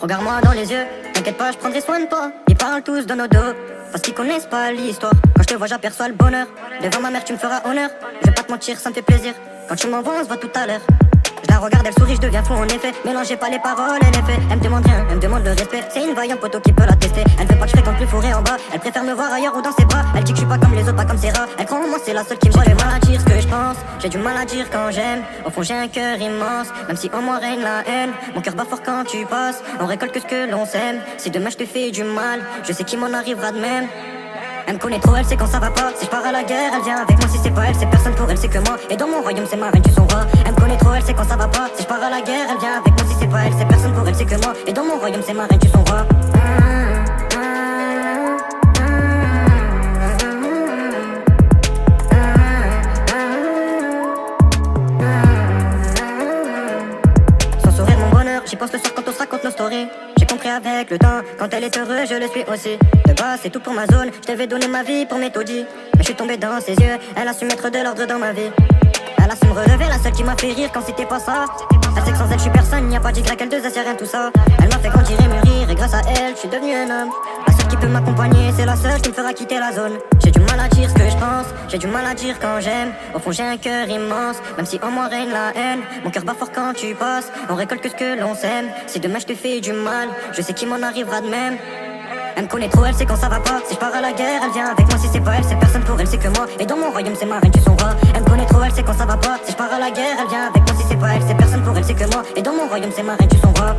Regarde-moi dans les yeux, t'inquiète pas, je prendrai soin de toi. Ils parlent tous de nos dos, parce qu'ils connaissent pas l'histoire. Quand je te vois, j'aperçois le bonheur. Devant ma mère, tu me feras honneur. Je vais pas te mentir, ça me fait plaisir. Quand tu m'envoies, on se voit tout à l'heure. Je la regarde, elle sourit, je deviens fou en effet. Mélangez pas les paroles et les faits. Elle me demande rien, elle me demande le respect. C'est une vaillante poteau qui peut la tester. Elle veut pas que je fréquente plus fourré en bas. Elle préfère me voir ailleurs ou dans ses bras. Elle dit que je suis pas comme les autres, pas comme ses rats. Elle croit en moi, c'est la seule qui me voit. J'ai du mal à dire ce que je pense, j'ai du mal à dire quand j'aime. Au fond j'ai un cœur immense, même si en moi règne la haine. Mon cœur bat fort quand tu passes, on récolte que ce que l'on sème. Si demain je te fais du mal, je sais qu'il m'en arrivera de même. Elle me connaît trop, elle sait quand ça va pas. Si je pars à la guerre, elle vient avec moi. Si c'est pas elle, c'est personne pour elle, c'est que moi. Et dans mon royaume, c'est ma reine, tu son roi. Elle me connaît trop, elle sait quand ça va pas. Si je pars à la guerre, elle vient avec moi. Si c'est pas elle, c'est personne pour elle, c'est que moi. Et dans mon royaume, c'est ma reine, tu son roi. Son sourire, mon bonheur, j'y pense le soir quand on se raconte nos stories. J'ai compris avec le temps, quand elle est heureuse, je le suis aussi. De base, c'est tout pour ma zone, je devais donner ma vie pour mes taudis. Mais je suis tombé dans ses yeux, elle a su mettre de l'ordre dans ma vie. Elle a su me relever, la seule qui m'a fait rire quand c'était pas ça. Elle sait que sans elle, je suis personne, y a pas d'Y, L2, S, y'a rien tout ça. Elle m'a fait grandir et mûrir, et grâce à elle, je suis devenu un homme. La seule qui peut m'accompagner, c'est la seule qui me fera quitter la zone. J'ai du mal à dire ce que je pense, j'ai du mal à dire quand j'aime. Au fond, j'ai un cœur immense, même si en moi règne la haine. Mon cœur bat fort quand tu passes, on récolte que ce que l'on sème. Si demain je te fais du mal, je sais qu'il m'en arrivera de même. Elle me connaît trop, elle sait quand ça va pas. Si je pars à la guerre, elle vient avec moi. Si c'est pas elle, c'est personne pour elle, c'est que moi. Et dans mon royaume, c'est ma reine, tu son roi. Elle me connaît trop, elle sait quand ça va pas. Si je pars à la guerre, elle vient avec moi. Si c'est pas elle, c'est personne pour elle, c'est que moi. Et dans mon royaume, c'est ma reine, tu son roi.